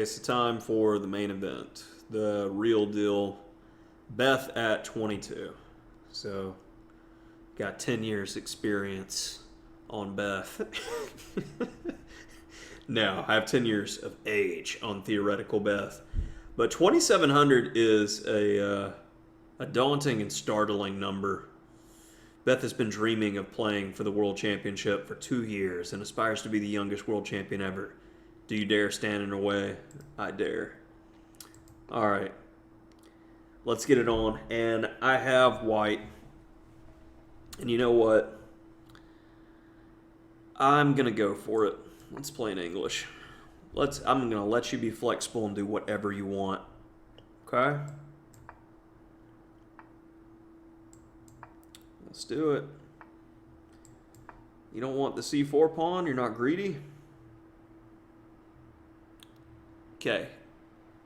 Okay, it's time for the main event. The real deal. Beth at 22. So, got 10 years experience on Beth. No, I have 10 years of age on theoretical Beth. But 2,700 is a daunting and startling number. Beth has been dreaming of playing for the World Championship for 2 years and aspires to be the youngest world champion ever. Do you dare stand in her way? I dare. All right. Let's get it on. And I have white. And you know what? I'm going to go for it. Let's play in English. I'm going to let you be flexible and do whatever you want. Okay? Let's do it. You don't want the c4 pawn? You're not greedy? Okay.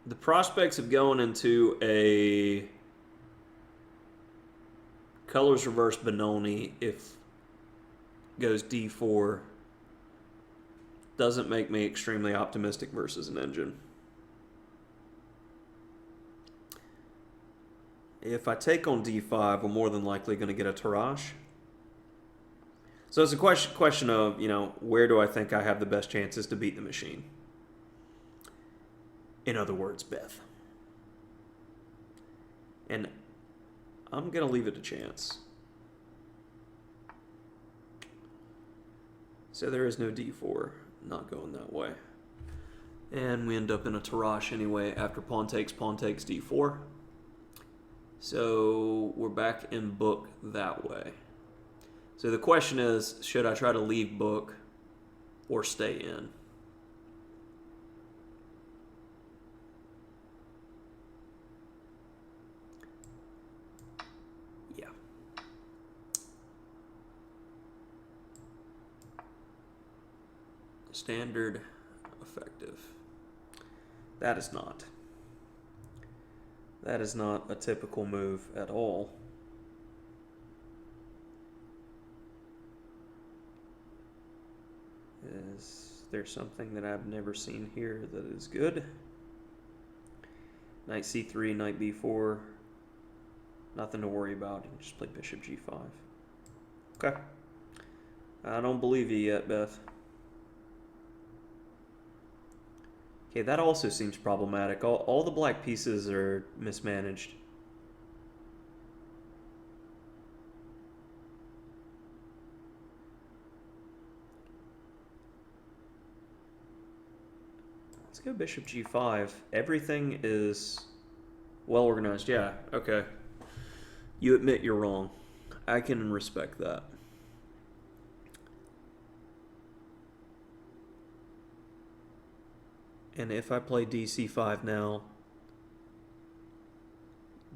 The prospects of going into a colors reverse Benoni if goes d4 doesn't make me extremely optimistic versus an engine. If I take on d5, we're more than likely going to get a Tarrasch. So it's a question of, where do I think I have the best chances to beat the machine? In other words, Beth. And I'm going to leave it to chance. So there is no d4. Not going that way. And we end up in a Tarrasch anyway after pawn takes d4. So we're back in book that way. So the question is, should I try to leave book or stay in? Yeah. Standard, effective. That is not. That is not a typical move at all. Is there something that I've never seen here that is good? Knight c3, knight b4. Nothing to worry about. You can just play bishop g5. Okay. I don't believe you yet, Beth. Okay, that also seems problematic. All the black pieces are mismanaged. Let's go bishop g5. Everything is well organized. Yeah, okay. You admit you're wrong. I can respect that. And if I play dc5 now,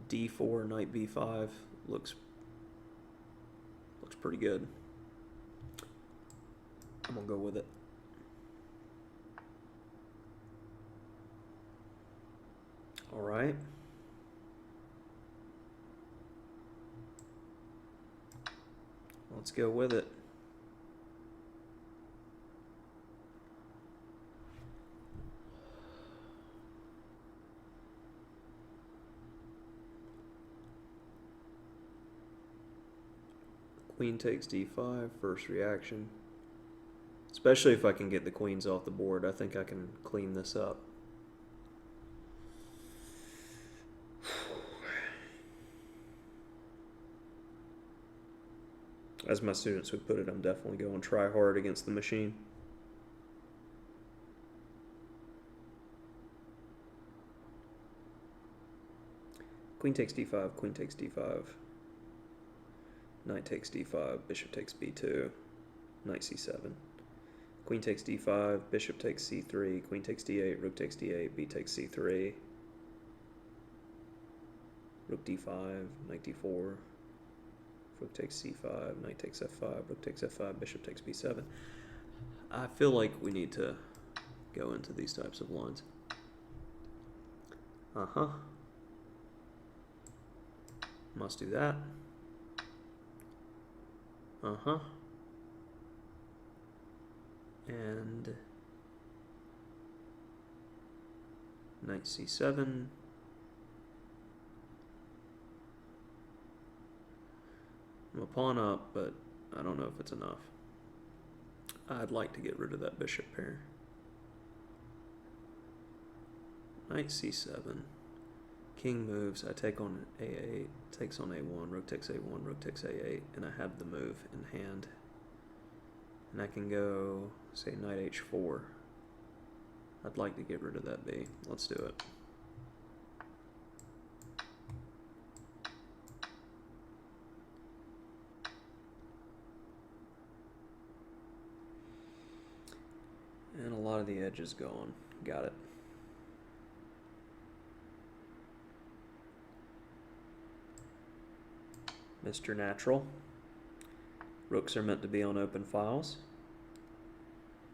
d4, knight b5 looks pretty good. I'm gonna go with it. All right. Let's go with it. Queen takes d5, first reaction. Especially if I can get the queens off the board, I think I can clean this up. As my students would put it, I'm definitely going try hard against the machine. Queen takes d5, queen takes d5. Knight takes d5, bishop takes b2, knight c7. Queen takes d5, bishop takes c3, queen takes d8, rook takes d8, b takes c3. Rook d5, knight d4, rook takes c5, knight takes f5, rook takes f5, bishop takes b7. I feel like we need to go into these types of lines. Must do that. And Knight c7. I'm a pawn up, but I don't know if it's enough. I'd like to get rid of that bishop pair. Knight c7. King moves. I take on a8. Takes on a1. Rook takes a1. Rook takes a8. And I have the move in hand. And I can go, say, knight h4. I'd like to get rid of that b. Let's do it. And a lot of the edge is gone. Got it. Mr. Natural. Rooks are meant to be on open files.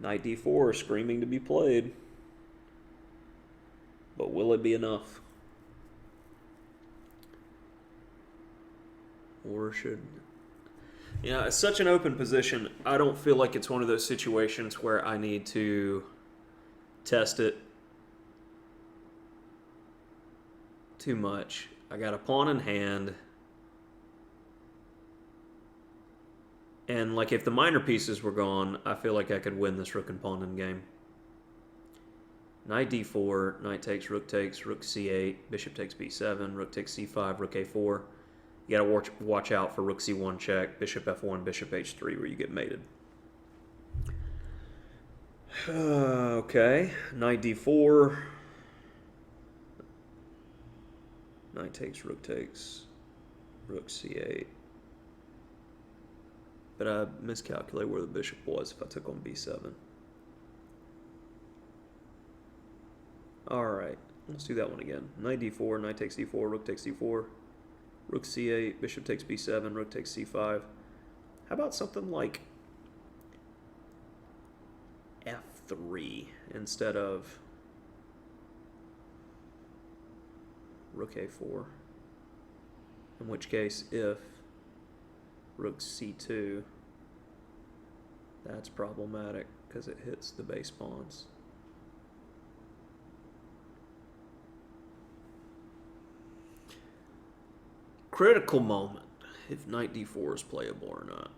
Knight d4 screaming to be played. But will it be enough? Or should... Yeah, it's such an open position. I don't feel like it's one of those situations where I need to test it too much. I got a pawn in hand. And like if the minor pieces were gone, I feel like I could win this rook and pawn in game. Knight d4, knight takes, rook c8, bishop takes b7, rook takes c5, rook a4. You gotta watch out for rook c1 check, bishop f1, bishop h3 where you get mated. Okay, knight d4. Knight takes, rook c8. But I miscalculated where the bishop was if I took on b7. Alright, let's do that one again. Knight d4, knight takes d4, rook takes d4, rook c8, bishop takes b7, rook takes c5. How about something like f3 instead of rook a4? In which case, if rook c2, that's problematic because it hits the base pawns. Critical moment if knight d4 is playable or not.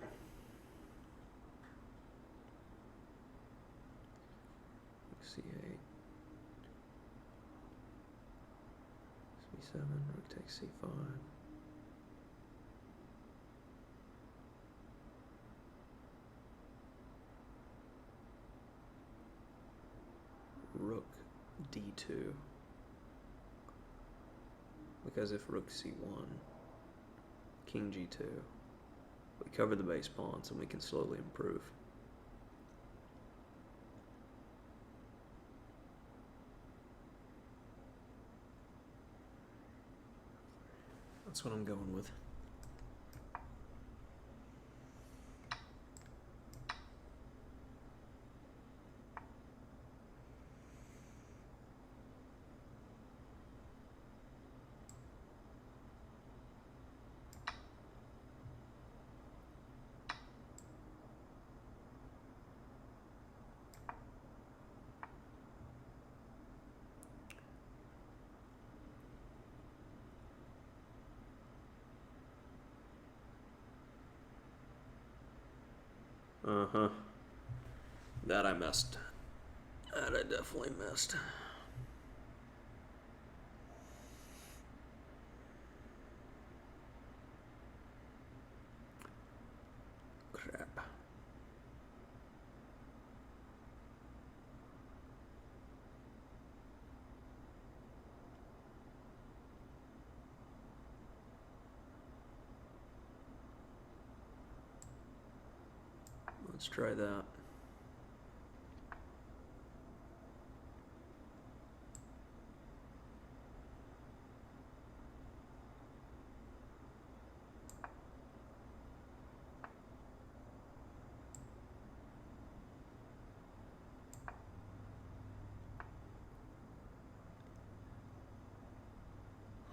c8, c7, rook takes c5. Rook d2. Because if rook c1, king g2, we cover the base pawns and we can slowly improve. That's what I'm going with. Uh-huh. That I missed. That I definitely missed. Crap. Let's try that.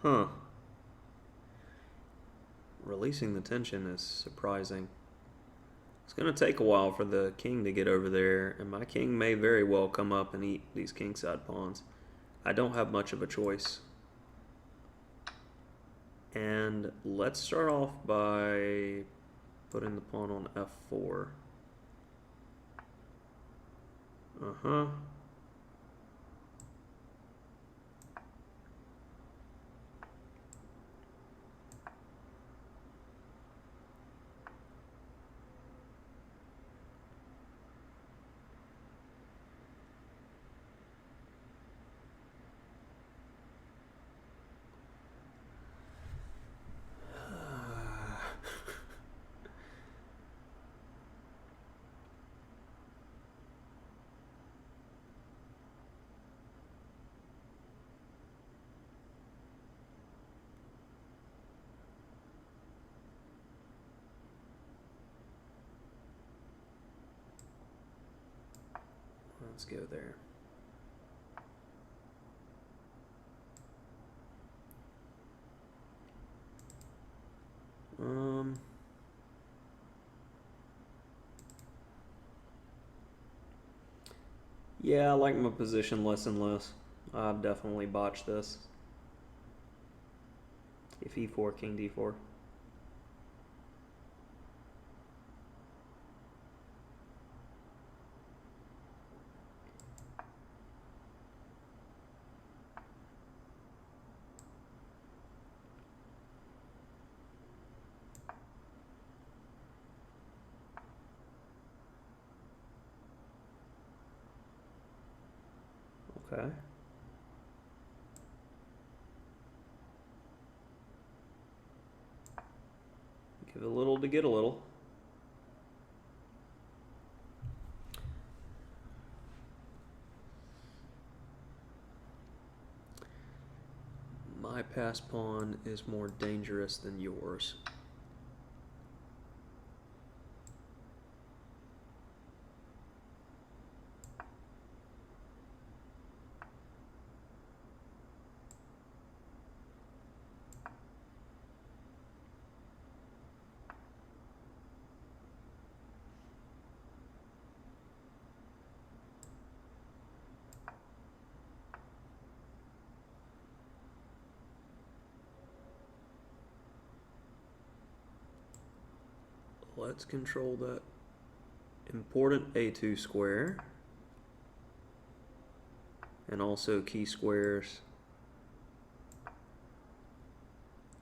Huh. Releasing the tension is surprising. It's going to take a while for the king to get over there, and my king may very well come up and eat these kingside pawns. I don't have much of a choice. And let's start off by putting the pawn on f4. Uh-huh. Let's go there. Yeah, I like my position less and less. I've definitely botched this. If e4, king d4. Okay. Give a little to get a little. My passed pawn is more dangerous than yours. Let's control that important A2 square and also key squares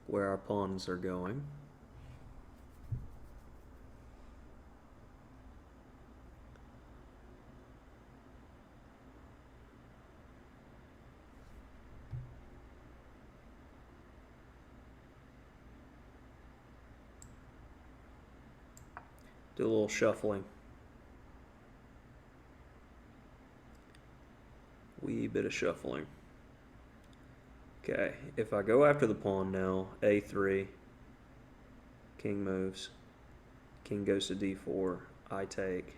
where our pawns are going. Do a little shuffling. Wee bit of shuffling. Okay, if I go after the pawn now, a3, king moves, king goes to d4, I take,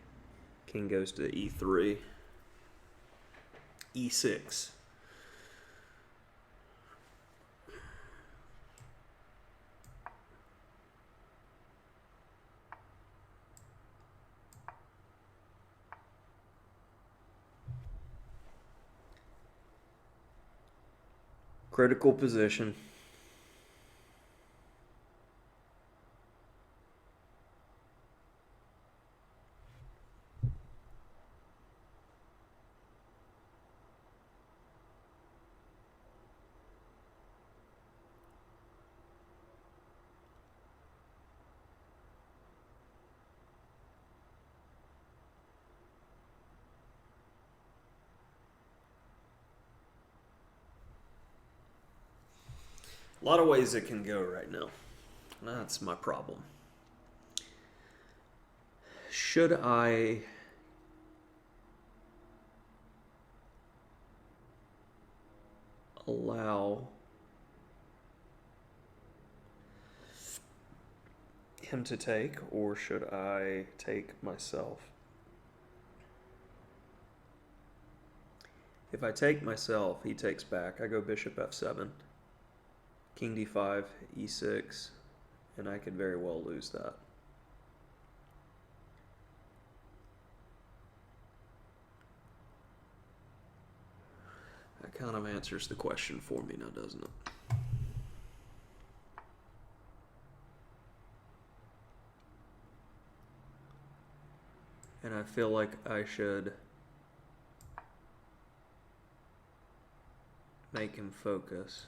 king goes to e3, e6. Critical position. A lot of ways it can go right now. That's my problem. Should I allow him to take, or should I take myself? If I take myself, he takes back. I go bishop f7, king d5, e6, and I could very well lose that. I kind of answers the question for me now, doesn't it? And I feel like I should make him focus.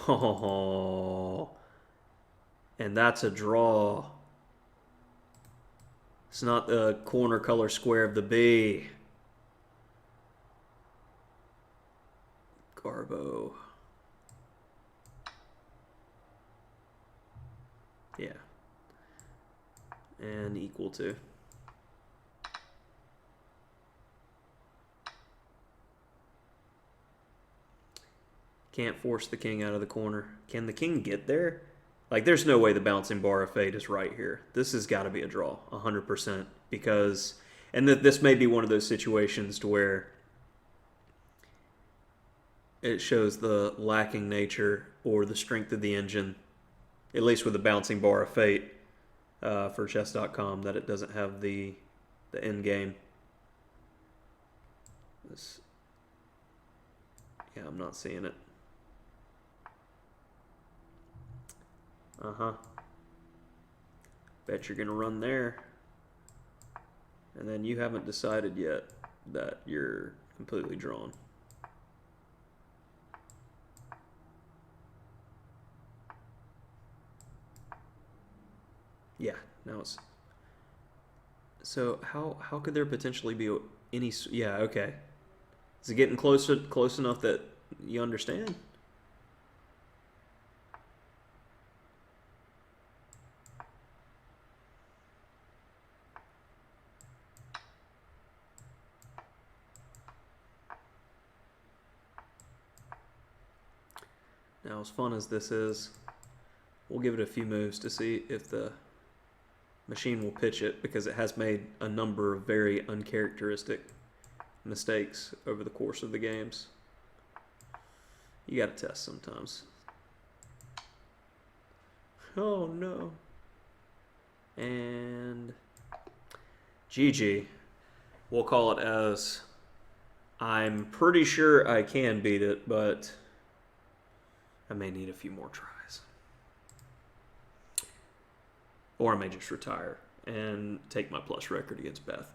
Oh, and that's a draw. It's not the corner color square of the B. Garbo. Yeah. And equal to. Can't force the king out of the corner. Can the king get there? Like, there's no way the bouncing bar of fate is right here. This has got to be a draw, 100%. Because, and this may be one of those situations to where it shows the lacking nature or the strength of the engine, at least with the bouncing bar of fate for chess.com, that it doesn't have the end game. Yeah, I'm not seeing it. Bet you're going to run there. And then you haven't decided yet that you're completely drawn. Yeah, now it's... So how could there potentially be any... Yeah, okay. Is it getting close enough that you understand? Now, as fun as this is, we'll give it a few moves to see if the machine will pitch it, because it has made a number of very uncharacteristic mistakes over the course of the games. You got to test sometimes. Oh no. And GG. We'll call it as I'm pretty sure I can beat it, but I may need a few more tries. Or I may just retire and take my plus record against Beth.